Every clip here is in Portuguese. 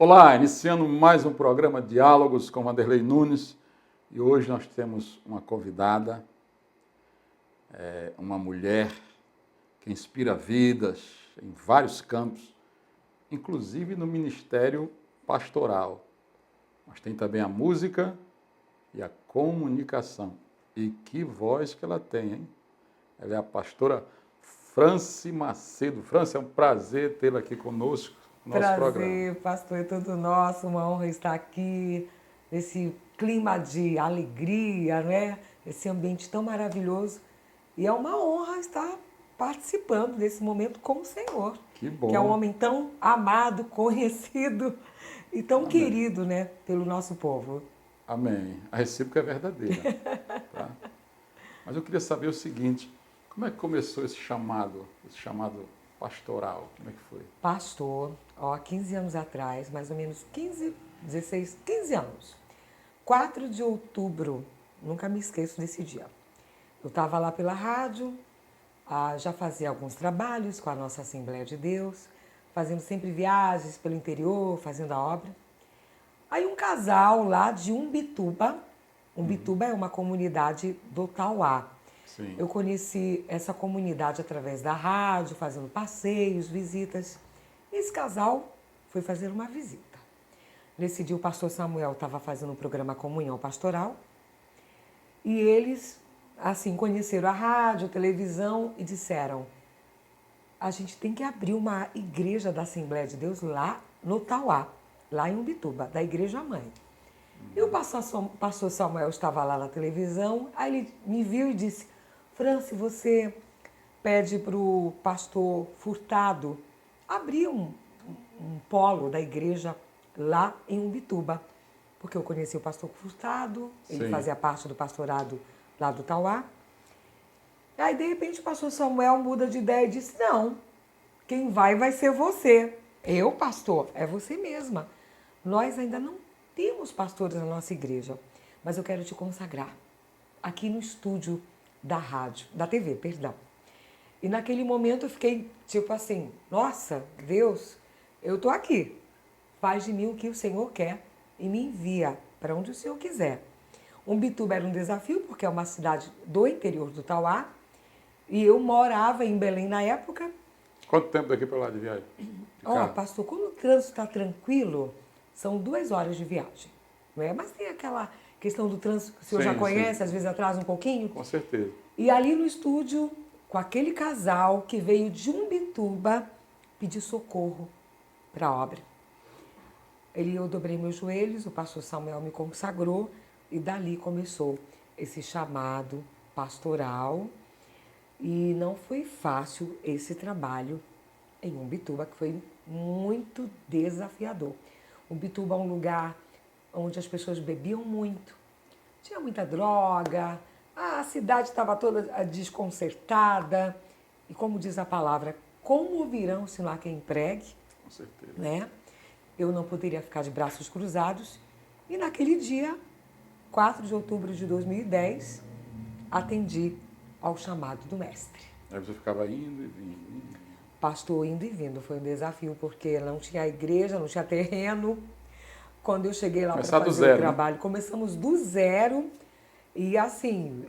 Olá, iniciando mais um programa Diálogos com Vanderlei Nunes e hoje nós temos uma convidada, uma mulher que inspira vidas em vários campos, inclusive no ministério pastoral. Mas tem também a música e a comunicação. E que voz que ela tem, hein? Ela é a pastora Franci Macedo. Franci, é um prazer tê-la aqui conosco no nosso programa. Prazer, pastor, é todo nosso, uma honra estar aqui nesse clima de alegria, né? Esse ambiente tão maravilhoso. E é uma honra estar participando desse momento com o Senhor. Que bom. Que é um homem tão amado, conhecido e tão querido, né, pelo nosso povo. Amém. A recíproca é verdadeira. Tá? Mas eu queria saber o seguinte, como é que começou esse chamado pastoral? Como é que foi? Pastor, 15 anos atrás, mais ou menos 15 anos. 4 de outubro, nunca me esqueço desse dia. Eu estava lá pela rádio, já fazia alguns trabalhos com a nossa Assembleia de Deus, fazendo sempre viagens pelo interior, fazendo a obra. Aí um casal lá de Umbituba é uma comunidade do Tauá. Sim. Eu conheci essa comunidade através da rádio, fazendo passeios, visitas. Esse casal foi fazer uma visita. Nesse dia o pastor Samuel estava fazendo um programa Comunhão Pastoral e eles, assim, conheceram a rádio, a televisão e disseram: a gente tem que abrir uma igreja da Assembleia de Deus lá no Tauá, lá em Umbituba, da Igreja Mãe. E o pastor Samuel estava lá na televisão, aí ele me viu e disse: Franci, você pede para o pastor Furtado abrir um polo da igreja lá em Umbituba. Porque eu conheci o pastor Furtado, ele Sim. fazia parte do pastorado lá do Tauá. Aí, de repente, o pastor Samuel muda de ideia e disse: não, quem vai ser você. Eu, pastor, é você mesma. Nós ainda não temos pastores na nossa igreja, mas eu quero te consagrar aqui no estúdio da rádio, da TV, perdão. E naquele momento eu fiquei tipo assim: nossa, Deus, eu tô aqui. Faz de mim o que o Senhor quer e me envia para onde o Senhor quiser. Umbituba era um desafio porque é uma cidade do interior do Tauá e eu morava em Belém na época. Quanto tempo daqui para lá de viagem? Pastor, quando o trânsito está tranquilo, são 2 horas de viagem, não é? Mas tem aquela questão do trânsito que o senhor já conhece, sim. Às vezes atrasa um pouquinho. Com certeza. E ali no estúdio, com aquele casal que veio de Umbituba pedir socorro para a obra. Eu dobrei meus joelhos, o pastor Samuel me consagrou e dali começou esse chamado pastoral. E não foi fácil esse trabalho em Umbituba, que foi muito desafiador. Umbituba é um lugar onde as pessoas bebiam muito, tinha muita droga, a cidade estava toda desconcertada. E como diz a palavra, como ouvirão se não há quem pregue? Com certeza. Né? Eu não poderia ficar de braços cruzados. E naquele dia, 4 de outubro de 2010, atendi ao chamado do mestre. Aí você ficava indo e vindo. Pastor, indo e vindo. Foi um desafio, porque não tinha igreja, não tinha terreno. Quando eu cheguei lá para fazer o trabalho, começamos do zero. E assim,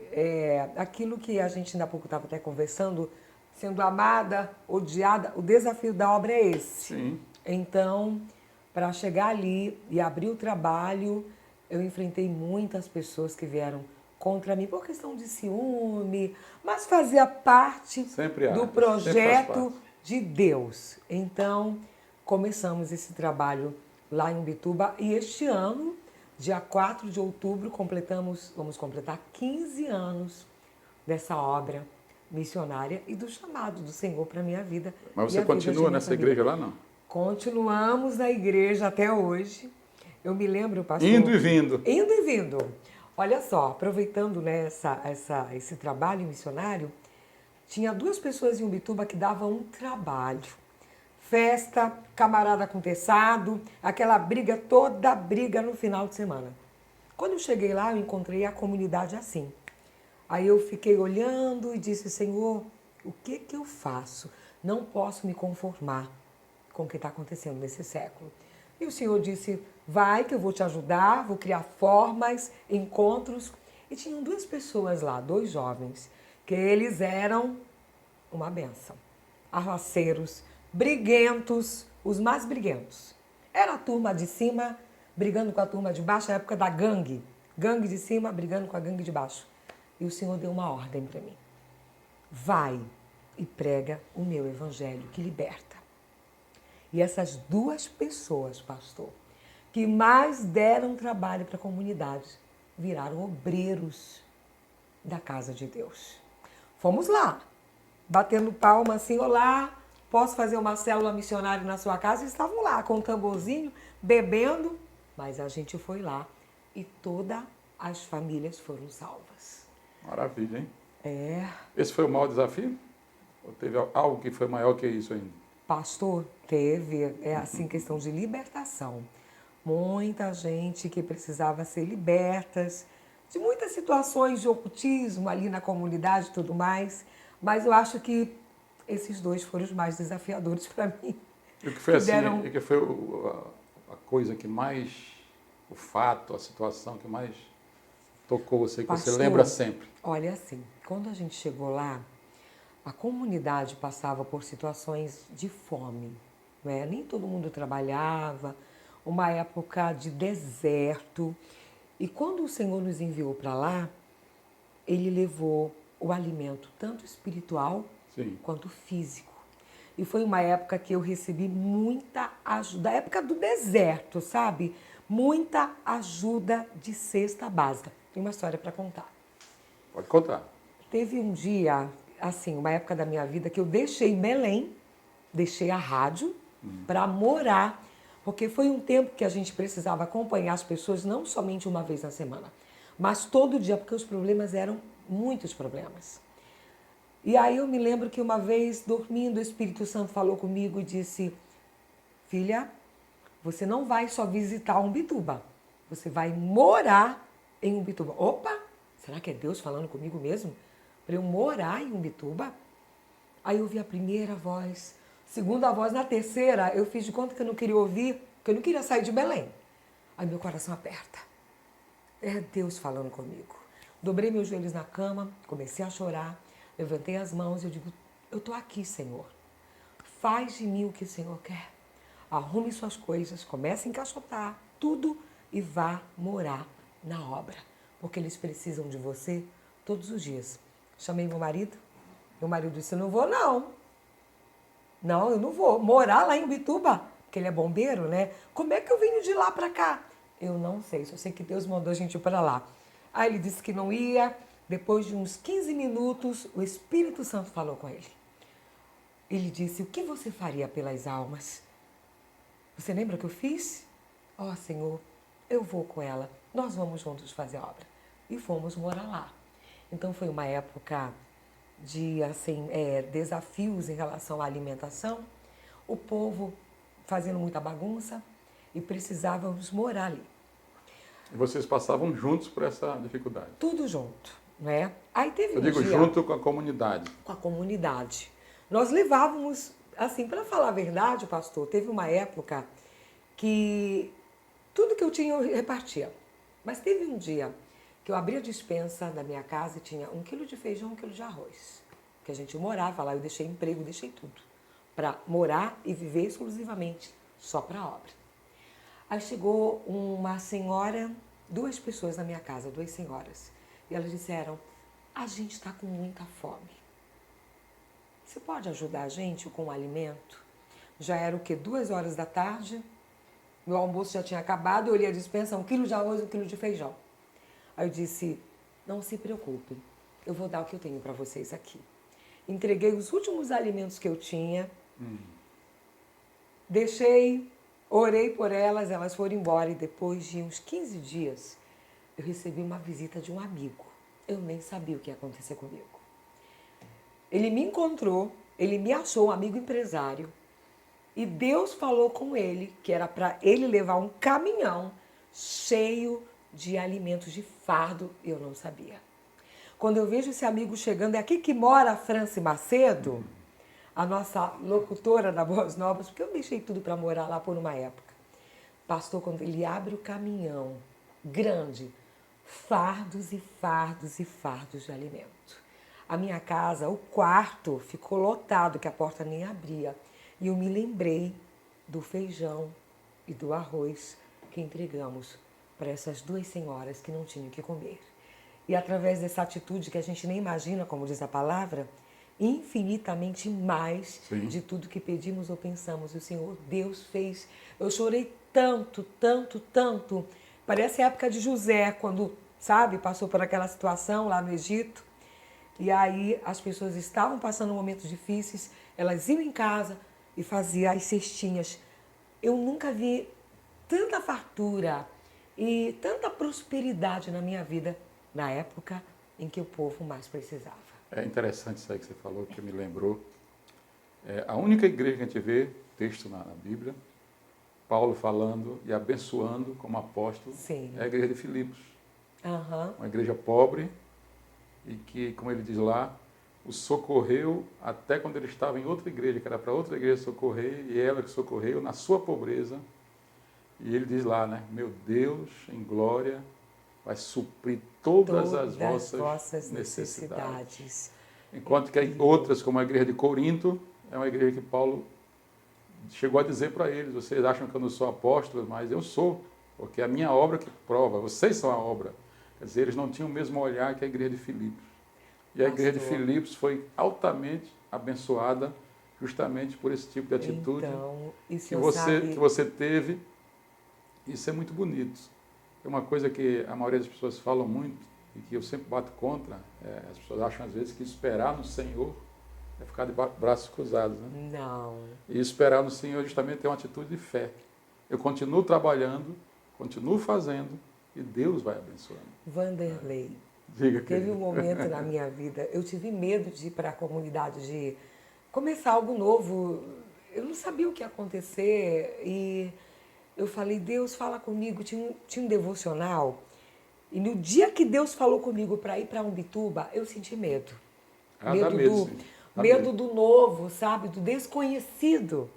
aquilo que a gente ainda há pouco estava até conversando, sendo amada, odiada, o desafio da obra é esse. Sim. Então, para chegar ali e abrir o trabalho, eu enfrentei muitas pessoas que vieram contra mim por questão de ciúme, mas fazia parte do projeto de Deus. Então, começamos esse trabalho lá em Umbituba e este ano, dia 4 de outubro, vamos completar 15 anos dessa obra missionária e do chamado do Senhor para a minha vida. Mas você continua nessa igreja lá, não? Continuamos na igreja até hoje. Eu me lembro, pastor... Indo e vindo. Indo e vindo. Olha só, aproveitando, né, esse trabalho missionário, tinha 2 pessoas em Umbituba que davam um trabalho. Festa, camarada com teçado, aquela briga, toda briga no final de semana. Quando eu cheguei lá, eu encontrei a comunidade assim. Aí eu fiquei olhando e disse: Senhor, o que eu faço? Não posso me conformar com o que está acontecendo nesse século. E o Senhor disse, vai que eu vou te ajudar, vou criar formas, encontros. E tinham duas pessoas lá, dois jovens, que eles eram uma benção. Arroceiros, briguentos, os mais briguentos. Era a turma de cima brigando com a turma de baixo, na época da gangue. Gangue de cima brigando com a gangue de baixo. E o Senhor deu uma ordem para mim. Vai e prega o meu evangelho que liberta. E essas duas pessoas, pastor, que mais deram trabalho para a comunidade, viraram obreiros da casa de Deus. Fomos lá, batendo palma assim, olá, posso fazer uma célula missionária na sua casa? E estavam lá com um tamborzinho, bebendo, mas a gente foi lá e todas as famílias foram salvas. Maravilha, hein? É. Esse foi o maior desafio? Ou teve algo que foi maior que isso ainda? Pastor, teve, assim, questão de libertação. Muita gente que precisava ser libertas, de muitas situações de ocultismo ali na comunidade e tudo mais, mas eu acho que esses dois foram os mais desafiadores para mim. E o que foi assim, que foi a coisa que mais, o fato, a situação que mais tocou você, que Pastor, você lembra sempre? Olha assim, quando a gente chegou lá, a comunidade passava por situações de fome, né? Nem todo mundo trabalhava, uma época de deserto. E quando o Senhor nos enviou para lá, Ele levou o alimento tanto espiritual Sim. quanto físico. E foi uma época que eu recebi muita ajuda, a época do deserto, sabe? Muita ajuda de cesta básica. Tem uma história para contar. Pode contar. Teve um dia, assim, uma época da minha vida que eu deixei Belém, deixei a rádio para morar, porque foi um tempo que a gente precisava acompanhar as pessoas não somente uma vez na semana, mas todo dia, porque os problemas eram muitos problemas. E aí eu me lembro que uma vez, dormindo, o Espírito Santo falou comigo e disse, filha, você não vai só visitar Umbituba, você vai morar em Umbituba. Opa, será que é Deus falando comigo mesmo? Para eu morar em Umbituba? Aí eu ouvi a primeira voz, segunda voz, na terceira eu fiz de conta que eu não queria ouvir, que eu não queria sair de Belém. Aí meu coração aperta. É Deus falando comigo. Dobrei meus joelhos na cama, comecei a chorar, levantei as mãos e eu digo, eu estou aqui, Senhor. Faz de mim o que o Senhor quer. Arrume suas coisas, comece a encaixotar tudo e vá morar na obra. Porque eles precisam de você todos os dias. Chamei meu marido disse, eu não vou não. Não, eu não vou. Morar lá em Ubituba, porque ele é bombeiro, né? Como é que eu venho de lá para cá? Eu não sei, só sei que Deus mandou a gente ir para lá. Aí ele disse que não ia. Depois de uns 15 minutos, o Espírito Santo falou com ele. Ele disse, o que você faria pelas almas? Você lembra o que eu fiz? Ó, Senhor, eu vou com ela. Nós vamos juntos fazer a obra. E fomos morar lá. Então foi uma época de assim, desafios em relação à alimentação. O povo fazendo muita bagunça e precisávamos morar ali. E vocês passavam juntos por essa dificuldade? Tudo junto, né? Aí teve Eu digo dia, junto com a comunidade. com a comunidade. Nós levávamos, assim, para falar a verdade, pastor, teve uma época que tudo que eu tinha eu repartia. Mas teve um dia que eu abri a despensa da minha casa e tinha 1 quilo de feijão, 1 quilo de arroz. Porque a gente morava lá, eu deixei emprego, deixei tudo. Para morar e viver exclusivamente só para a obra. Aí chegou uma senhora, 2 pessoas na minha casa, 2 senhoras. E elas disseram, a gente está com muita fome. Você pode ajudar a gente com o alimento? Já era o quê? 2 horas da tarde. Meu almoço já tinha acabado, eu olhei a despensa, 1 quilo de arroz, 1 quilo de feijão. Aí eu disse, não se preocupe, eu vou dar o que eu tenho para vocês aqui. Entreguei os últimos alimentos que eu tinha, deixei, orei por elas, elas foram embora e depois de uns 15 dias eu recebi uma visita de um amigo. Eu nem sabia o que ia acontecer comigo. Ele me encontrou, ele me achou um amigo empresário e Deus falou com ele que era para ele levar um caminhão cheio de alimentos de fardo e eu não sabia. Quando eu vejo esse amigo chegando, é aqui que mora a Franci Macedo, a nossa locutora da Boas Novas, porque eu deixei tudo para morar lá por uma época. pastor, quando ele abre o caminhão grande, fardos e fardos e fardos de alimento. A minha casa, o quarto ficou lotado, que a porta nem abria. E eu me lembrei do feijão e do arroz que entregamos para essas duas senhoras que não tinham o que comer. E através dessa atitude que a gente nem imagina, como diz a palavra, infinitamente mais Sim. de tudo que pedimos ou pensamos. O Senhor Deus fez. Eu chorei tanto, tanto, tanto. Parece a época de José, quando, sabe, passou por aquela situação lá no Egito. E aí as pessoas estavam passando momentos difíceis, elas iam em casa e faziam as cestinhas. Eu nunca vi tanta fartura e tanta prosperidade na minha vida na época em que o povo mais precisava. É interessante isso aí que você falou, que me lembrou. A única igreja que a gente vê, texto na Bíblia, Paulo falando e abençoando como apóstolo, Sim. é a igreja de Filipos. Aham. Uma igreja pobre e que, como ele diz lá, o socorreu até quando ele estava em outra igreja, que era para outra igreja socorrer, e ela que socorreu na sua pobreza. E ele diz lá, né? Meu Deus, em glória, vai suprir todas as vossas necessidades. Enquanto que outras, como a igreja de Corinto, é uma igreja que Paulo chegou a dizer para eles: vocês acham que eu não sou apóstolo, mas eu sou, porque é a minha obra que prova, vocês são a obra. Quer dizer, eles não tinham o mesmo olhar que a igreja de Filipos. E a igreja de Filipos foi altamente abençoada justamente por esse tipo de atitude Então, que você teve. Isso é muito bonito. É uma coisa que a maioria das pessoas falam muito e que eu sempre bato contra. As pessoas acham às vezes que esperar no Senhor é ficar de braços cruzados. Né? Não. E esperar no Senhor justamente é uma atitude de fé. Eu continuo trabalhando, continuo fazendo e Deus vai abençoando. Vanderlei, Diga, teve um momento na minha vida, eu tive medo de ir para a comunidade, de começar algo novo. Eu não sabia o que ia acontecer e eu falei: Deus, fala comigo. Tinha um devocional e no dia que Deus falou comigo para ir para Umbituba, eu senti medo. dá medo, sim. Dá Medo do novo, sabe? Do desconhecido.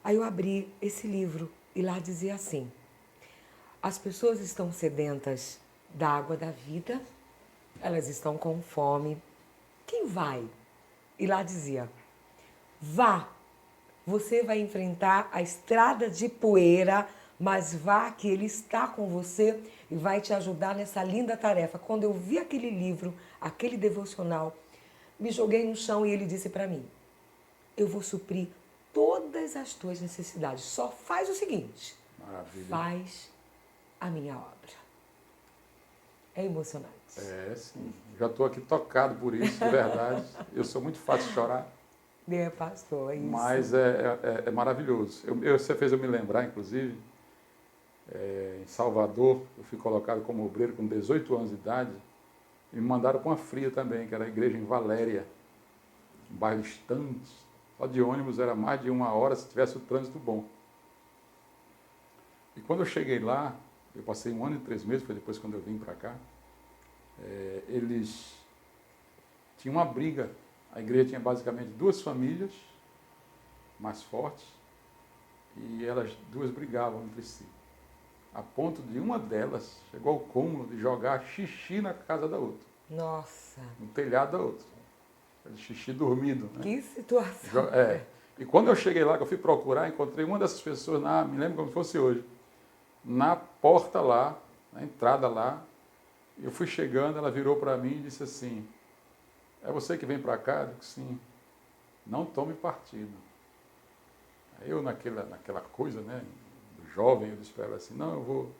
Aí eu abri esse livro e lá dizia assim: as pessoas estão sedentas da água da vida, elas estão com fome. Quem vai? E lá dizia: vá, você vai enfrentar a estrada de poeira, mas vá que Ele está com você e vai te ajudar nessa linda tarefa. Quando eu vi aquele livro, aquele devocional, me joguei no chão e ele disse para mim: eu vou suprir todas as tuas necessidades. Só faz o seguinte: Maravilha. faz a minha obra. É emocionante. É, sim. Já estou aqui tocado por isso, de verdade. Eu sou muito fácil de chorar. Pastor, é isso. Mas é maravilhoso. Você fez eu me lembrar, inclusive, em Salvador, eu fui colocado como obreiro com 18 anos de idade e me mandaram para uma fria também, que era a igreja em Valéria, um bairro distante. Só de ônibus era mais de 1 hora se tivesse o trânsito bom. E quando eu cheguei lá, eu passei 1 ano e 3 meses, foi depois quando eu vim para cá, eles tinham uma briga. A igreja tinha basicamente 2 famílias mais fortes e elas 2 brigavam entre si. A ponto de uma delas chegou ao cúmulo de jogar xixi na casa da outra. Nossa. No telhado da outra. Xixi dormido. Né? Que situação. E quando eu cheguei lá, que eu fui procurar, encontrei uma dessas pessoas, me lembro como se fosse hoje, na porta lá, na entrada lá. Eu fui chegando, ela virou para mim e disse assim: é você que vem para cá? Eu disse: sim. Não tome partido. Aí eu, naquela coisa, né, do jovem, eu disse para ela assim: não, o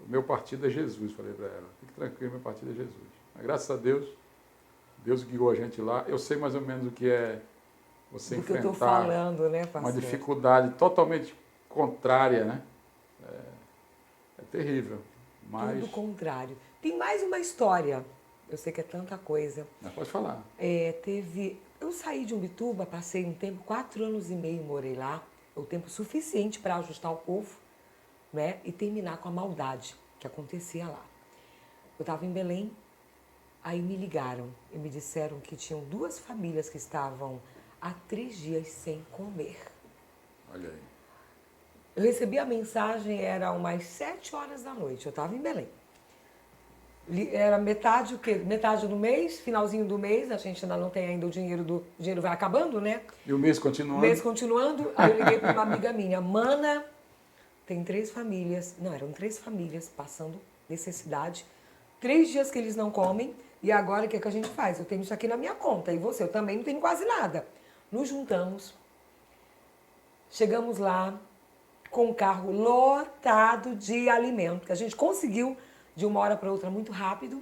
meu partido é Jesus. Falei para ela: fique tranquilo, meu partido é Jesus. Mas graças a Deus, Deus guiou a gente lá. Eu sei mais ou menos o que é você do enfrentar que eu tô falando, né, pastor? uma dificuldade totalmente contrária, né? É terrível. Mas... tudo contrário. Tem mais uma história. Eu sei que é tanta coisa. Mas pode falar. Eu saí de Umbituba, passei um tempo, 4 anos e meio, morei lá. O tempo suficiente para ajustar o povo, né? E terminar com a maldade que acontecia lá. Eu estava em Belém, aí me ligaram e me disseram que tinham 2 famílias que estavam há 3 dias sem comer. Olha aí. Eu recebi a mensagem, era umas 7 horas da noite, eu estava em Belém. Era metade, o quê? Metade do mês, finalzinho do mês, a gente ainda não tem ainda o dinheiro vai acabando, né? E o mês continuando? O mês continuando, aí eu liguei para uma amiga minha, Mana, tem 3 famílias, não, eram 3 famílias passando necessidade, 3 dias que eles não comem, e agora o que, é que a gente faz? Eu tenho isso aqui na minha conta, e você, eu também não tenho quase nada. Nos juntamos, chegamos lá com um carro lotado de alimento, que a gente conseguiu de uma hora para outra muito rápido.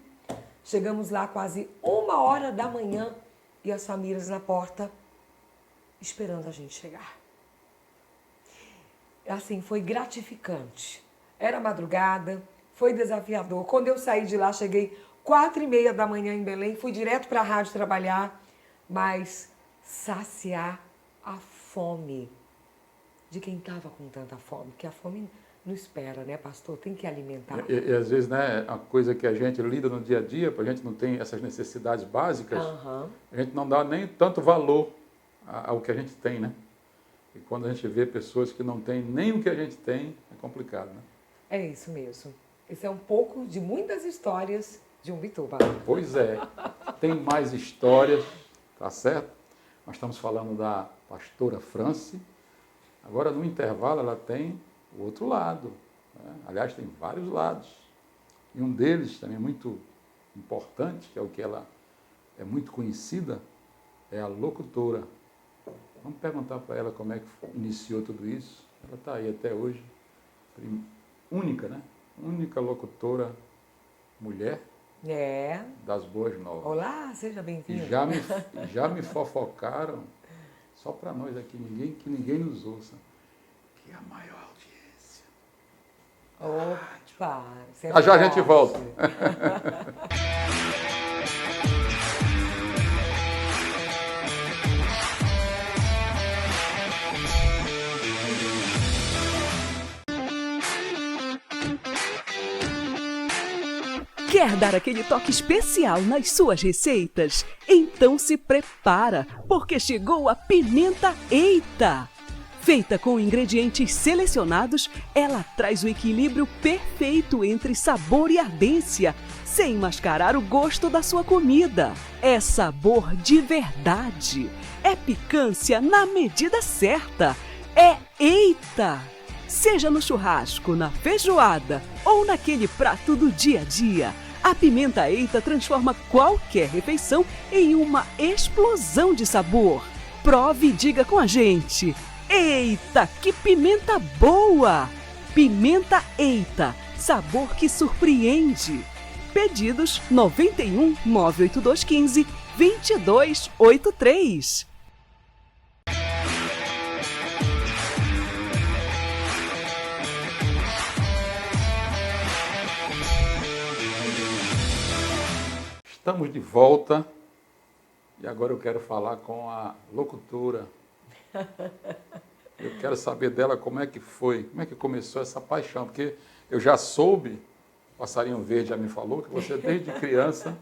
Chegamos lá quase 1h da manhã e as famílias na porta esperando a gente chegar. Assim, foi gratificante. Era madrugada, foi desafiador. Quando eu saí de lá, cheguei 4h30 da manhã em Belém, fui direto para a rádio trabalhar, mas saciar a fome de quem estava com tanta fome, porque a fome não espera, né, pastor? Tem que alimentar. E às vezes, né, a coisa que a gente lida no dia a dia, a gente não tem essas necessidades básicas, a gente não dá nem tanto valor ao que a gente tem, né? E quando a gente vê pessoas que não têm nem o que a gente tem, é complicado, né? É isso mesmo. Esse é um pouco de muitas histórias de Umbituba. Pois é. Tem mais histórias, tá certo? Nós estamos falando da pastora Franci. Agora, no intervalo, ela tem o outro lado, né? Aliás, tem vários lados. E um deles, também muito importante, que é o que ela é muito conhecida, é a locutora. Vamos perguntar para ela como é que iniciou tudo isso. Ela está aí até hoje, única, né? Única locutora mulher das Boas Novas. Olá, seja bem-vindo. E já me fofocaram, só para nós aqui, que ninguém nos ouça, que é a maior audiência. Opa! Já a gente volta. Quer dar aquele toque especial nas suas receitas? Então se prepara, porque chegou a Pimenta Eita! Feita com ingredientes selecionados, ela traz o equilíbrio perfeito entre sabor e ardência, sem mascarar o gosto da sua comida. É sabor de verdade. É picância na medida certa. É Eita! Seja no churrasco, na feijoada ou naquele prato do dia a dia, a Pimenta Eita transforma qualquer refeição em uma explosão de sabor. Prove e diga com a gente. Eita, que pimenta boa! Pimenta Eita, sabor que surpreende. Pedidos 91 98215 2283. Estamos de volta e agora eu quero falar com a locutora. Eu quero saber dela como é que foi, como é que começou essa paixão, porque eu já soube, o Passarinho Verde já me falou, que você desde criança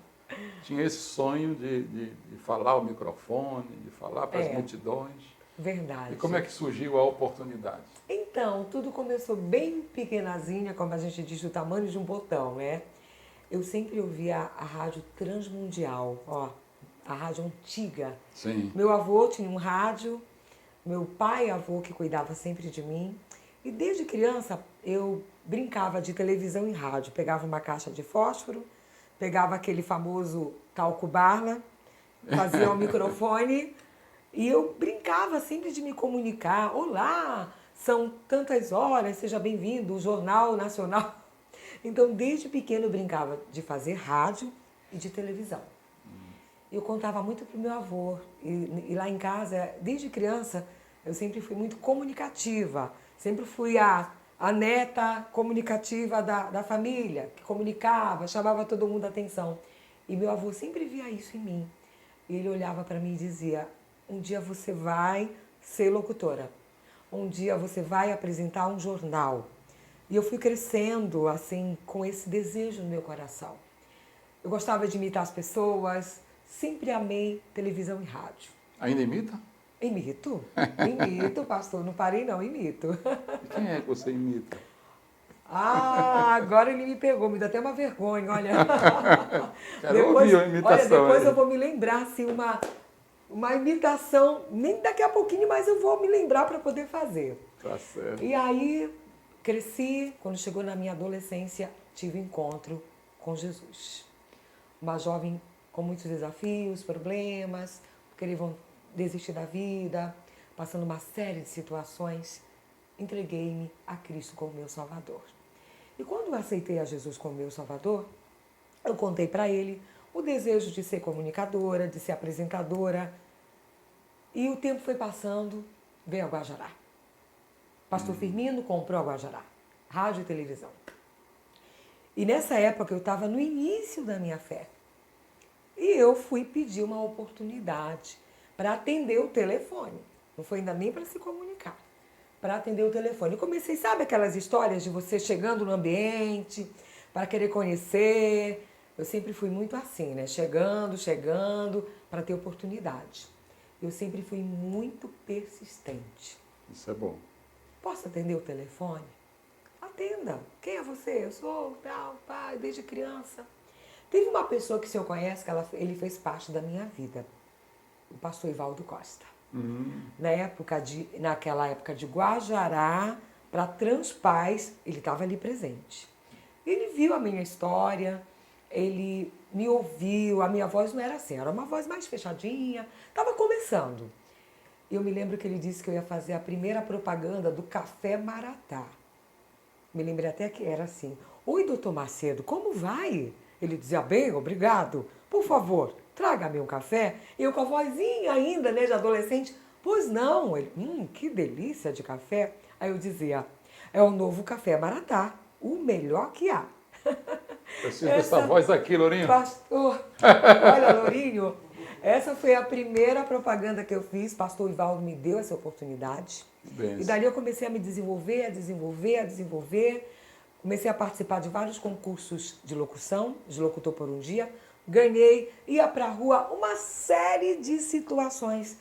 tinha esse sonho de falar ao microfone, de falar para as multidões. Verdade. E como é que surgiu a oportunidade? Então, tudo começou bem pequenazinha, como a gente diz, do tamanho de um botão, né? Eu sempre ouvia a rádio Transmundial, a rádio antiga. Sim. Meu avô tinha um rádio, meu pai e avô que cuidava sempre de mim. E desde criança eu brincava de televisão e rádio. Pegava uma caixa de fósforo, pegava aquele famoso talco Barla, fazia o microfone e eu brincava sempre de me comunicar. Olá, são tantas horas, seja bem-vindo, o Jornal Nacional. Então, desde pequeno eu brincava de fazer rádio e de televisão. Eu contava muito para o meu avô. E lá em casa, desde criança, eu sempre fui muito comunicativa. Sempre fui a neta comunicativa da família, que comunicava, chamava todo mundo a atenção. E meu avô sempre via isso em mim. E ele olhava para mim e dizia, um dia você vai ser locutora. Um dia você vai apresentar um jornal. E eu fui crescendo, assim, com esse desejo no meu coração. Eu gostava de imitar as pessoas, sempre amei televisão e rádio. Ainda imita? Imito. Imito, pastor. Não parei, não. Imito. E quem é que você imita? Ah, agora ele me pegou. Me dá até uma vergonha, olha. Quero ouvir a imitação. Olha, depois aí. eu vou me lembrar, assim, uma imitação. Nem daqui a pouquinho, mas eu vou me lembrar para poder fazer. Tá certo. E aí, cresci. Quando chegou na minha adolescência, tive encontro com Jesus. Uma jovem com muitos desafios, problemas, queriam desistir da vida, passando uma série de situações, entreguei-me a Cristo como meu Salvador. E quando eu aceitei a Jesus como meu Salvador, eu contei para ele o desejo de ser comunicadora, de ser apresentadora. E o tempo foi passando, veio a Guajará. Pastor Firmino comprou a Guajará, rádio e televisão. E nessa época eu estava no início da minha fé. E eu fui pedir uma oportunidade para atender o telefone. Não foi ainda nem para se comunicar. Para atender o telefone. E comecei, sabe aquelas histórias de você chegando no ambiente, para querer conhecer. Eu sempre fui muito assim, né? Chegando, para ter oportunidade. Eu sempre fui muito persistente. Isso é bom. Posso atender o telefone? Atenda. Quem é você? Eu sou tal, pai, desde criança. Teve uma pessoa que o senhor conhece, que ele fez parte da minha vida. O pastor Ivaldo Costa. Naquela época de Guajará para Transpaz, ele estava ali presente. Ele viu a minha história, ele me ouviu, a minha voz não era assim, era uma voz mais fechadinha, estava começando. Eu me lembro que ele disse que eu ia fazer a primeira propaganda do Café Maratá. Me lembrei até que era assim: oi, doutor Macedo, como vai? Ele dizia: bem, obrigado. Por favor, traga-me um café. E eu com a vozinha ainda, né, de adolescente. Pois não. Ele, que delícia de café. Aí eu dizia: é o novo Café Maratá, o melhor que há. Preciso dessa voz aqui, Lourinho. Pastor, olha, Lourinho, essa foi a primeira propaganda que eu fiz. Pastor Ivaldo me deu essa oportunidade. Bem, E dali eu comecei a me desenvolver. Comecei a participar de vários concursos de locução, de locutor por um dia. Ganhei, ia para a rua, uma série de situações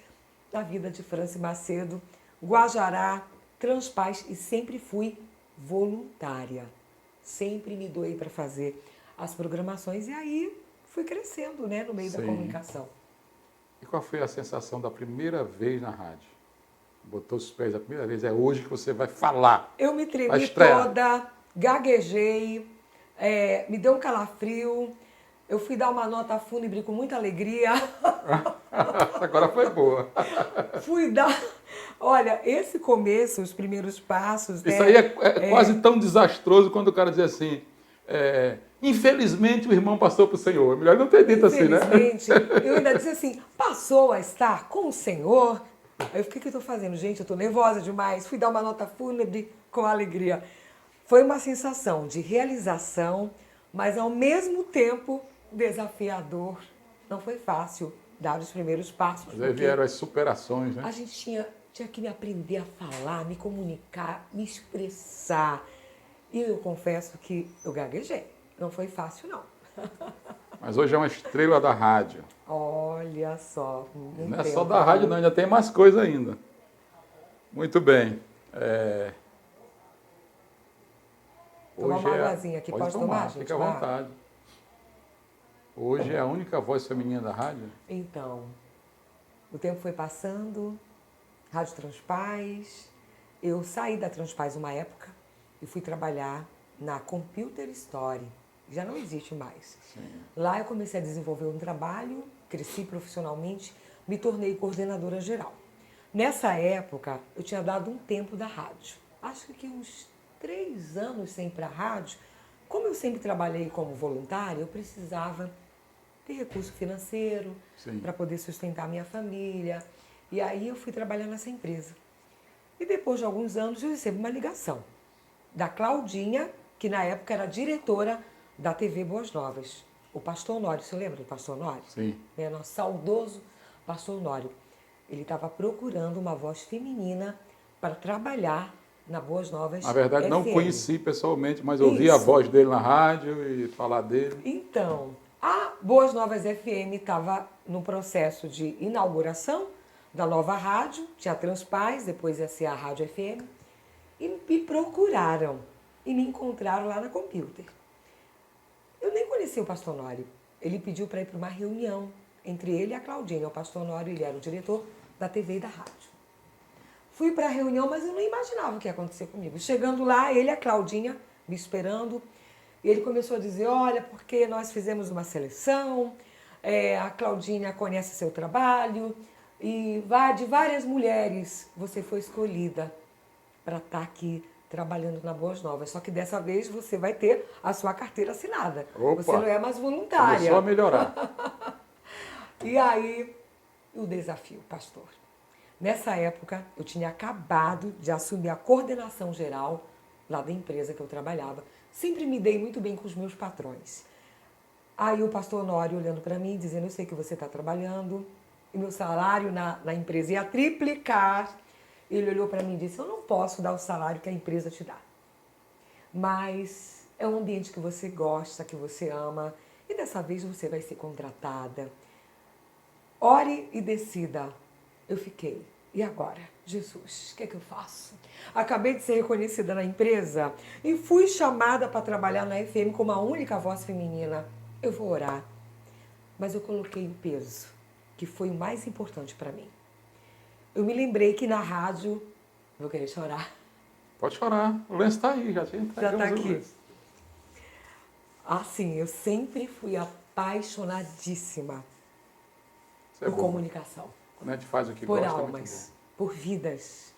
da vida de Franci Macedo, Guajará, Transpaz, e sempre fui voluntária. Sempre me doei para fazer as programações e aí fui crescendo, né, no meio da comunicação. E qual foi a sensação da primeira vez na rádio? Botou os pés a primeira vez, é hoje que você vai falar. Eu me tremi toda, gaguejei, me deu um calafrio, eu fui dar uma nota fúnebre com muita alegria. Agora foi boa. Fui dar... Olha, esse começo, os primeiros passos... Isso aí é quase tão desastroso quando o cara diz assim, infelizmente o irmão passou para o Senhor. Melhor não ter dito assim, né? Infelizmente, eu ainda disse assim, passou a estar com o Senhor. Aí eu fiquei, o que eu estou fazendo? Gente, eu estou nervosa demais. Fui dar uma nota fúnebre com alegria. Foi uma sensação de realização, mas ao mesmo tempo desafiador. Não foi fácil dar os primeiros passos. Mas aí vieram as superações, né? A gente tinha que me aprender a falar, me comunicar, me expressar. E eu confesso que eu gaguejei. Não foi fácil, não. Mas hoje é uma estrela da rádio. Olha só. Não é só da rádio, não. Ainda tem mais coisa ainda. Muito bem. Tomar uma águazinha aqui. Pode tomar, gente? Fica à vontade. Hoje é a única voz feminina da rádio? Então, o tempo foi passando, Rádio Transpaz. Eu saí da Transpaz uma época e fui trabalhar na Computer Story. Já não existe mais. Sim. Lá eu comecei a desenvolver um trabalho, cresci profissionalmente, me tornei coordenadora geral. Nessa época, eu tinha dado um tempo da rádio. Acho que uns 3 anos sem ir para a rádio. Como eu sempre trabalhei como voluntária, eu precisava ter recurso financeiro para poder sustentar minha família. E aí eu fui trabalhar nessa empresa. E depois de alguns anos eu recebo uma ligação da Claudinha, que na época era diretora da TV Boas Novas. O pastor Honório, você lembra do pastor Honório? Sim. Nosso saudoso pastor Honório. Ele estava procurando uma voz feminina para trabalhar na Boas Novas. Na verdade, FM. não conheci pessoalmente, mas ouvi a voz dele na rádio e falar dele. Então, a Boas Novas FM estava no processo de inauguração, da nova rádio, tinha a Transpaz, depois ia ser a Rádio FM, e me procuraram e me encontraram lá na Computer. Eu nem conheci o pastor Nório. Ele pediu para ir para uma reunião entre ele e a Claudinha. O pastor Nório, ele era o diretor da TV e da rádio. Fui para a reunião, mas eu não imaginava o que ia acontecer comigo. Chegando lá, ele e a Claudinha me esperando, e ele começou a dizer, olha, porque nós fizemos uma seleção, a Claudinha conhece seu trabalho, e de várias mulheres você foi escolhida para estar aqui trabalhando na Boas Novas. Só que dessa vez você vai ter a sua carteira assinada. Opa, você não é mais voluntária. começou a melhorar. E aí, o desafio, pastor. Nessa época, eu tinha acabado de assumir a coordenação geral lá da empresa que eu trabalhava. Sempre me dei muito bem com os meus patrões. Aí o pastor Nório olhando para mim, dizendo, eu sei que você está trabalhando, e meu salário na empresa ia triplicar. Ele olhou para mim e disse, eu não posso dar o salário que a empresa te dá. Mas é um ambiente que você gosta, que você ama, e dessa vez você vai ser contratada. Ore e decida. Eu fiquei. E agora? Jesus, o que é que eu faço? Acabei de ser reconhecida na empresa e fui chamada para trabalhar na FM como a única voz feminina. Eu vou orar. Mas eu coloquei o peso, que foi o mais importante para mim. Eu me lembrei que na rádio... Vou querer chorar. Pode chorar. O lenço está aí, já tinha Já está aqui. Assim, eu sempre fui apaixonadíssima por comunicação. Quando a gente faz o que por gosta, almas, por vidas.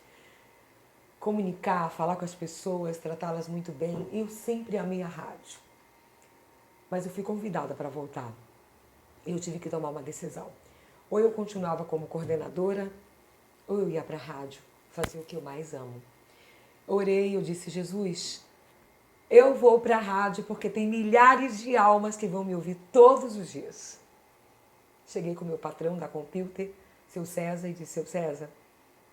Comunicar, falar com as pessoas, tratá-las muito bem. Eu sempre amei a rádio. Mas eu fui convidada para voltar. Eu tive que tomar uma decisão. Ou eu continuava como coordenadora, ou eu ia para a rádio, fazer o que eu mais amo. Orei, eu disse, Jesus, eu vou para a rádio porque tem milhares de almas que vão me ouvir todos os dias. Cheguei com o meu patrão da Computer, seu César, e disse, seu César,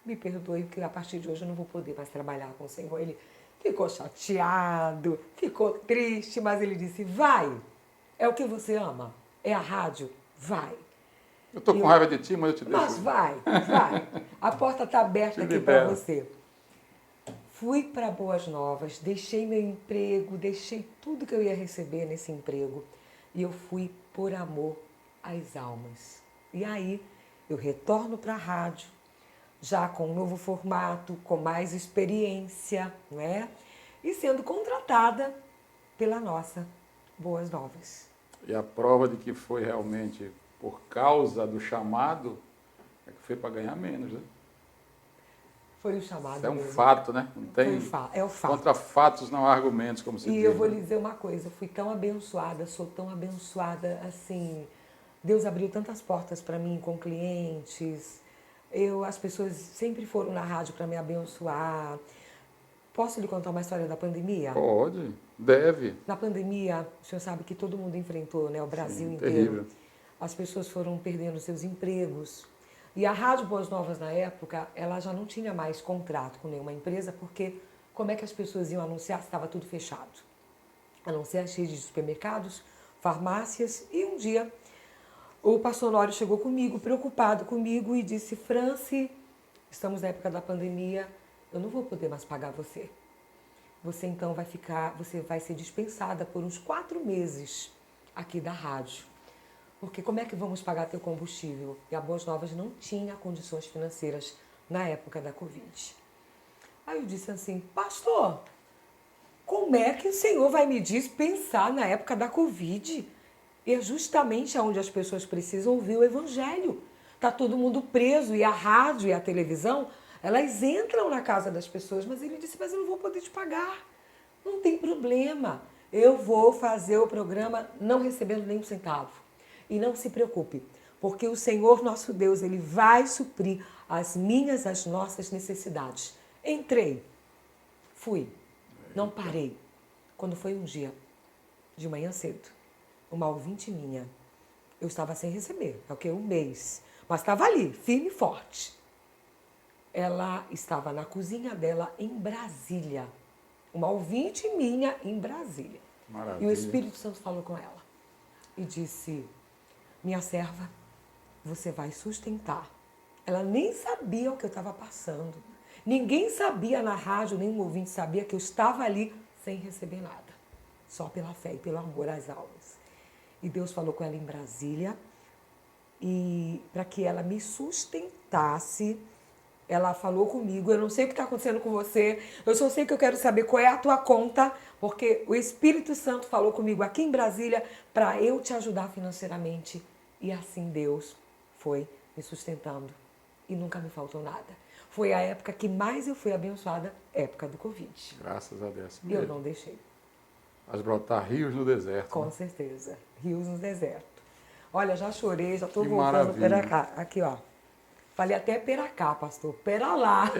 me perdoe porque a partir de hoje eu não vou poder mais trabalhar com o Senhor. Ele ficou chateado, ficou triste, mas ele disse, vai, é o que você ama, é a rádio, vai. Eu estou com raiva de ti, mas eu te deixo. Mas vai. A porta está aberta aqui para você. Fui para Boas Novas, deixei meu emprego, deixei tudo que eu ia receber nesse emprego e eu fui por amor às almas. E aí eu retorno para a rádio, já com um novo formato, com mais experiência, não é? E sendo contratada pela nossa Boas Novas. E a prova de que foi realmente por causa do chamado é que foi para ganhar menos, né? Foi o chamado. Isso é um mesmo. fato, né? Não tem, é o fato. Contra fatos não há argumentos, como se diz. E eu vou né? lhe dizer uma coisa, eu fui tão abençoada, sou tão abençoada, assim, Deus abriu tantas portas para mim com clientes, as pessoas sempre foram na rádio para me abençoar. Posso lhe contar uma história da pandemia? Pode, deve. Na pandemia, o senhor sabe que todo mundo enfrentou, né? O Brasil Sim, inteiro. terrível. As pessoas foram perdendo seus empregos. E a Rádio Boas Novas, na época, ela já não tinha mais contrato com nenhuma empresa, porque como é que as pessoas iam anunciar se estava tudo fechado? A não ser as redes de supermercados, farmácias. E um dia, o pastor Nório chegou comigo, preocupado comigo, e disse, Franci, estamos na época da pandemia, eu não vou poder mais pagar você. Você então você vai ser dispensada por uns 4 meses aqui da rádio. Porque como é que vamos pagar teu combustível? E a Boas Novas não tinha condições financeiras na época da Covid. Aí eu disse assim, pastor, como é que o senhor vai me dispensar na época da Covid? E é justamente onde as pessoas precisam ouvir o evangelho. Está todo mundo preso e a rádio e a televisão, elas entram na casa das pessoas, mas ele disse, mas eu não vou poder te pagar. Não tem problema, eu vou fazer o programa não recebendo nem um centavo. E não se preocupe, porque o Senhor nosso Deus, Ele vai suprir as nossas necessidades. Entrei, fui, não parei. Quando foi um dia, de manhã cedo, uma ouvinte minha, eu estava sem receber, é o que? Um mês, mas estava ali, firme e forte. Ela estava na cozinha dela em Brasília, uma ouvinte minha em Brasília. Maravilha. E o Espírito Santo falou com ela e disse, minha serva, você vai sustentar Ela nem sabia o que eu estava passando. Ninguém sabia na rádio, nenhum ouvinte sabia que eu estava ali sem receber nada. Só pela fé e pelo amor às almas. E Deus falou com ela em Brasília, e para que ela me sustentasse, ela falou comigo: eu não sei o que está acontecendo com você, eu só sei que eu quero saber qual é a tua conta, porque o Espírito Santo falou comigo aqui em Brasília para eu te ajudar financeiramente. E assim Deus foi me sustentando e nunca me faltou nada. Foi a época que mais eu fui abençoada, época do Covid. Graças a Deus. E eu não deixei. Faz brotar rios no deserto. Com né? certeza. Rios no deserto. Olha, já chorei, já estou Que voltando maravilha. para cá. Aqui, ó. Falei até pera cá, pastor. Pera lá.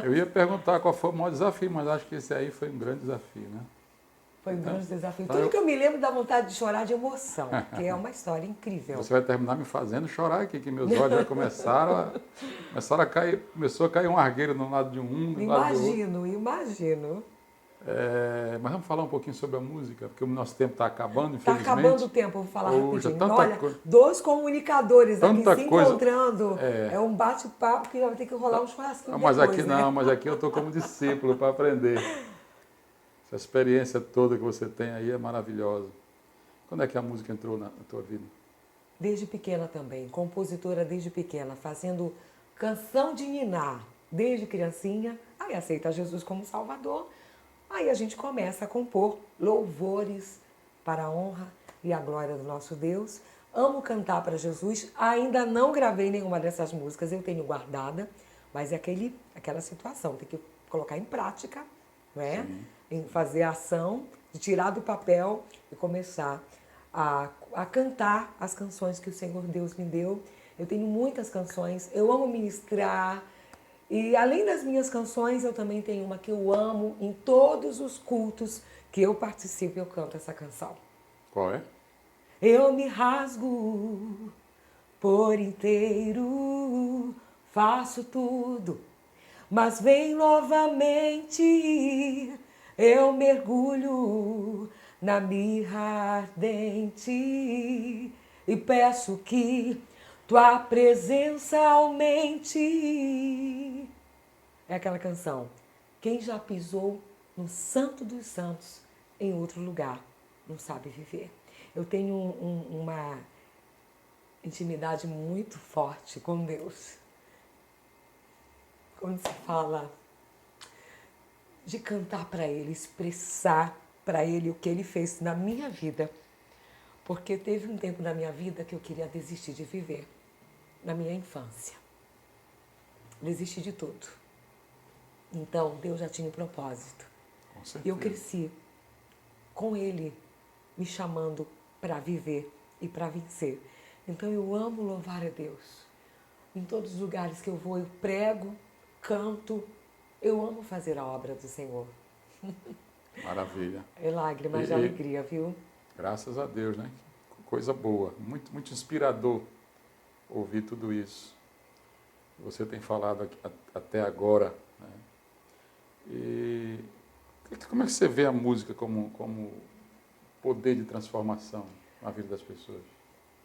Eu ia perguntar qual foi o maior desafio, mas acho que esse aí foi um grande desafio, né? Foi um grande desafio. Então Tudo que eu me lembro dá vontade de chorar de emoção, que é uma história incrível. Você vai terminar me fazendo chorar aqui, que meus olhos já começaram a cair, começou a cair um argueiro de um lado de um, do lado do outro. Imagino. Mas vamos falar um pouquinho sobre a música, porque o nosso tempo está acabando, Está infelizmente. acabando o tempo, eu vou falar Poxa, rapidinho. tanta Olha, coisa. dois comunicadores aqui Tanta se coisa. encontrando. É um bate-papo que vai ter que rolar um churrasquinho Mas depois, aqui né? não, mas aqui eu estou como discípulo para aprender. Essa experiência toda que você tem aí é maravilhosa. Quando é que a música entrou na tua vida? Desde pequena também, compositora desde pequena, fazendo canção de ninar desde criancinha, aí aceita Jesus como Salvador, aí a gente começa a compor louvores para a honra e a glória do nosso Deus. Amo cantar para Jesus, ainda não gravei nenhuma dessas músicas, eu tenho guardada, mas é aquela situação, tem que colocar em prática, né? Sim. Em fazer a ação, de tirar do papel e começar a cantar as canções que o Senhor Deus me deu. Eu tenho muitas canções, eu amo ministrar. E além das minhas canções, eu também tenho uma que eu amo em todos os cultos que eu participo, eu canto essa canção. Qual é? Eu me rasgo por inteiro, faço tudo, mas vem novamente, eu mergulho na mirra ardente e peço que tua presença aumente. É aquela canção. Quem já pisou no Santo dos Santos em outro lugar não sabe viver. Eu tenho uma intimidade muito forte com Deus. Quando se fala de cantar para Ele, expressar para Ele o que Ele fez na minha vida. Porque teve um tempo na minha vida que eu queria desistir de viver. Na minha infância. Desisti de tudo. Então, Deus já tinha um propósito. Com certeza. E eu cresci com Ele me chamando para viver e para vencer. Então, eu amo louvar a Deus. Em todos os lugares que eu vou, eu prego, canto. Eu amo fazer a obra do Senhor. Maravilha. É lágrimas de alegria, viu? Graças a Deus, né? Coisa boa. Muito, muito inspirador ouvir tudo isso. Você tem falado aqui, até agora. Né? E como é que você vê a música como poder de transformação na vida das pessoas?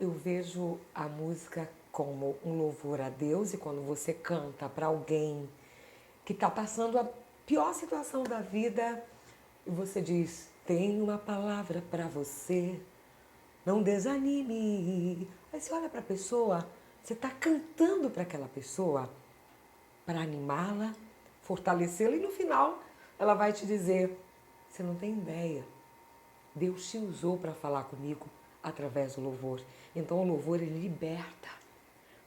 Eu vejo a música como um louvor a Deus, e quando você canta para alguém que está passando a pior situação da vida, e você diz: tem uma palavra para você, não desanime. Aí você olha para a pessoa, você está cantando para aquela pessoa para animá-la, fortalecê-la, e no final ela vai te dizer: você não tem ideia, Deus te usou para falar comigo através do louvor. Então o louvor, ele liberta.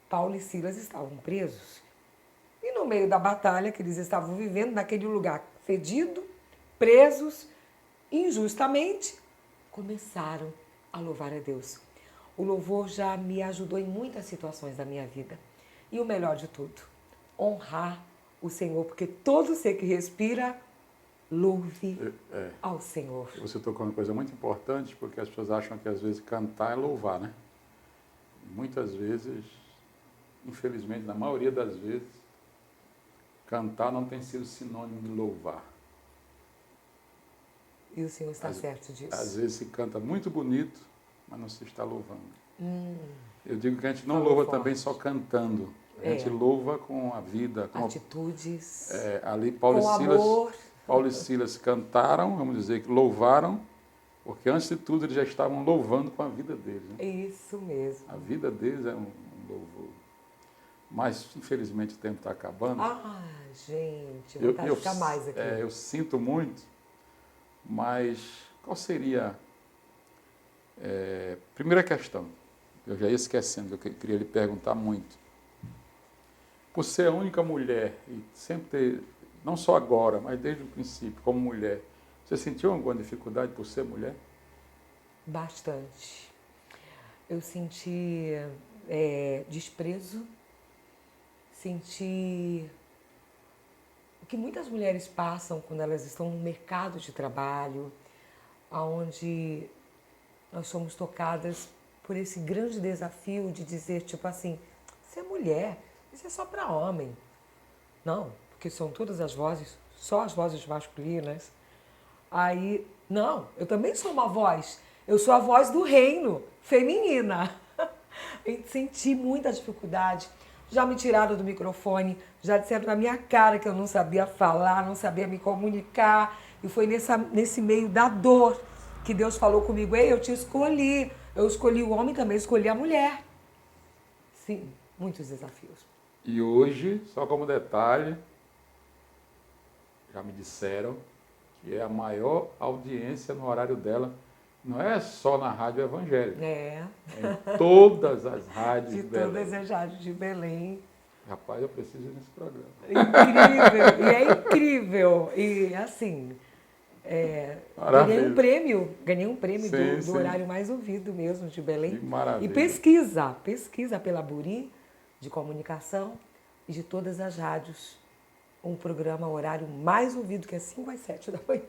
Paulo e Silas estavam presos. E no meio da batalha que eles estavam vivendo, naquele lugar fedido, presos, injustamente, começaram a louvar a Deus. O louvor já me ajudou em muitas situações da minha vida. E o melhor de tudo, honrar o Senhor, porque todo ser que respira, louve ao Senhor. Você tocou uma coisa muito importante, porque as pessoas acham que às vezes cantar é louvar, né? Muitas vezes, infelizmente, na maioria das vezes, cantar não tem sido sinônimo de louvar. E o Senhor está certo disso. Às vezes se canta muito bonito, mas não se está louvando. Eu digo que a gente não Falou louva forte. também só cantando. A gente É. louva com a vida. Com Atitudes, ali Paulo com e Silas, amor. Paulo e Silas cantaram, vamos dizer que louvaram, porque antes de tudo eles já estavam louvando com a vida deles. Né? Isso mesmo. A vida deles é um louvor. Mas, infelizmente, o tempo está acabando. Ah, gente, eu vou ficar mais aqui. Eu sinto muito, mas qual seria... primeira questão, eu já ia esquecendo, eu queria lhe perguntar muito. Por ser a única mulher, e sempre ter, não só agora, mas desde o princípio, como mulher, você sentiu alguma dificuldade por ser mulher? Bastante. Eu senti desprezo, senti o que muitas mulheres passam quando elas estão no mercado de trabalho, onde nós somos tocadas por esse grande desafio de dizer, tipo assim, você é mulher, isso é só para homem. Não, porque são todas as vozes, só as vozes masculinas. Aí, não, eu também sou uma voz. Eu sou a voz do reino, feminina. E senti muita dificuldade. Já me tiraram do microfone, já disseram na minha cara que eu não sabia falar, não sabia me comunicar. E foi nesse meio da dor que Deus falou comigo, ei, eu te escolhi. Eu escolhi o homem, também escolhi a mulher. Sim, muitos desafios. E hoje, só como detalhe, já me disseram que é a maior audiência no horário dela, não é só na rádio evangélica, É, em todas as rádios de de Belém. todas as rádios de Belém. Rapaz, eu preciso ir nesse programa. Incrível, e é incrível. E assim, Maravilha. ganhei um prêmio Sim, do sim. horário mais ouvido mesmo de Belém. Que maravilha. E pesquisa pela Buri de comunicação e de todas as rádios. Um programa horário mais ouvido, que é 5 às 7 da manhã.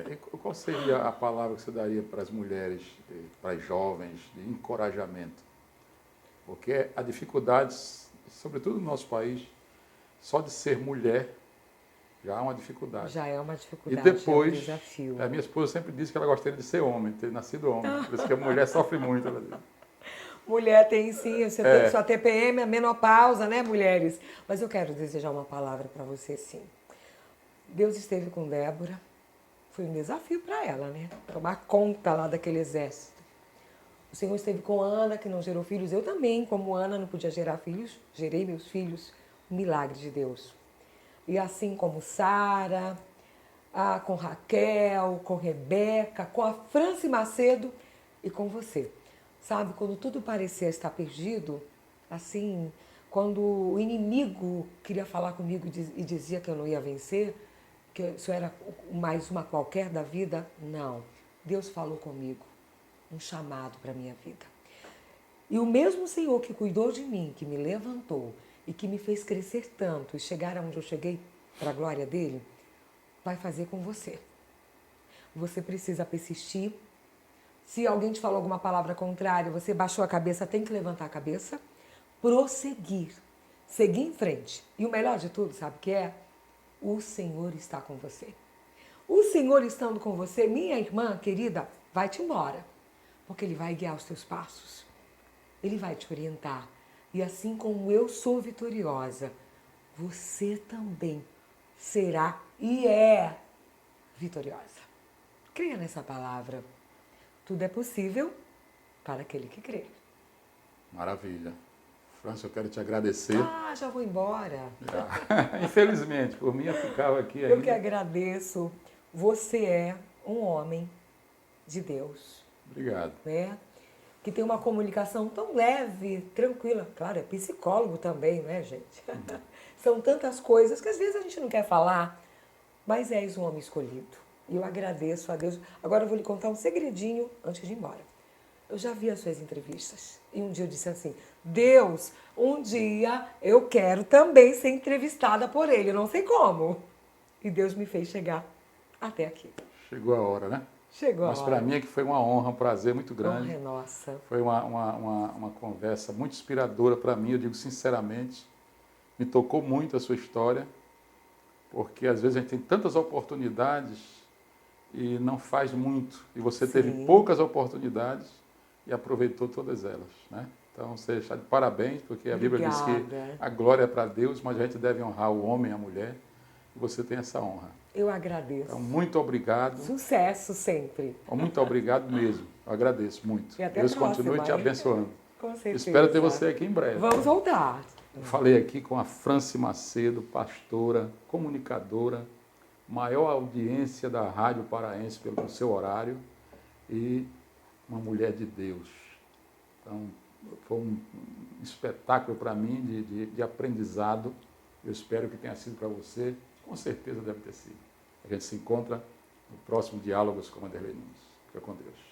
E qual seria a palavra que você daria para as mulheres, para as jovens, de encorajamento? Porque a dificuldade, sobretudo no nosso país, só de ser mulher já é uma dificuldade. Já é uma E dificuldade, depois, é um desafio. a minha esposa sempre disse que ela gostaria de ser homem, ter nascido homem. Por isso que a mulher sofre muito. Ela diz. Mulher tem sim, sua TPM, a menopausa, né, mulheres? Mas eu quero desejar uma palavra para você, sim. Deus esteve com Débora, foi um desafio para ela, né? Tomar conta lá daquele exército. O Senhor esteve com Ana, que não gerou filhos. Eu também, como Ana, não podia gerar filhos, gerei meus filhos. Um milagre de Deus. E assim como Sara, com Raquel, com Rebeca, com a Franci Macedo e com você. Sabe, quando tudo parecia estar perdido, assim, quando o inimigo queria falar comigo e dizia que eu não ia vencer, que isso era mais uma qualquer da vida, não. Deus falou comigo, um chamado para a minha vida. E o mesmo Senhor que cuidou de mim, que me levantou e que me fez crescer tanto e chegar aonde eu cheguei, para a glória dele, vai fazer com você. Você precisa persistir. Se alguém te falou alguma palavra contrária, você baixou a cabeça, tem que levantar a cabeça, prosseguir, seguir em frente. E o melhor de tudo, sabe o que é? O Senhor está com você. O Senhor estando com você, minha irmã querida, vai-te embora, porque Ele vai guiar os teus passos. Ele vai te orientar. E assim como eu sou vitoriosa, você também será e é vitoriosa. Creia nessa palavra. Tudo é possível para aquele que crê. Maravilha. França, eu quero te agradecer. Já vou embora. Infelizmente, por mim eu ficava aqui ainda. Eu que agradeço. Você é um homem de Deus. Obrigado. Né? Que tem uma comunicação tão leve, tranquila. Claro, é psicólogo também, né, gente? São tantas coisas que às vezes a gente não quer falar, mas és um homem escolhido. E eu agradeço a Deus. Agora eu vou lhe contar um segredinho antes de ir embora. Eu já vi as suas entrevistas. E um dia eu disse assim, Deus, um dia eu quero também ser entrevistada por Ele. Eu não sei como. E Deus me fez chegar até aqui. Chegou a hora, né? Chegou a Mas hora. para mim é que foi uma honra, um prazer muito grande. Honra é nossa. Foi uma conversa muito inspiradora para mim, eu digo sinceramente. Me tocou muito a sua história, porque às vezes a gente tem tantas oportunidades e não faz muito. E você teve poucas oportunidades e aproveitou todas elas, né? Então, você está de parabéns, porque a Bíblia diz que Obrigada. a glória é para Deus, mas a gente deve honrar o homem e a mulher, e você tem essa honra. Eu agradeço. Então, muito obrigado. Sucesso sempre. Muito obrigado mesmo. Eu agradeço muito. E até a Deus próxima, continue te hein? abençoando. Com certeza. Espero ter você aqui em breve. Vamos voltar. Eu falei aqui com a Franci Macedo, pastora, comunicadora, maior audiência da Rádio Paraense pelo seu horário e uma mulher de Deus. Então, foi um espetáculo para mim de aprendizado. Eu espero que tenha sido para você. Com certeza deve ter sido. A gente se encontra no próximo Diálogos com Vanderlei Nunes. Fica com Deus.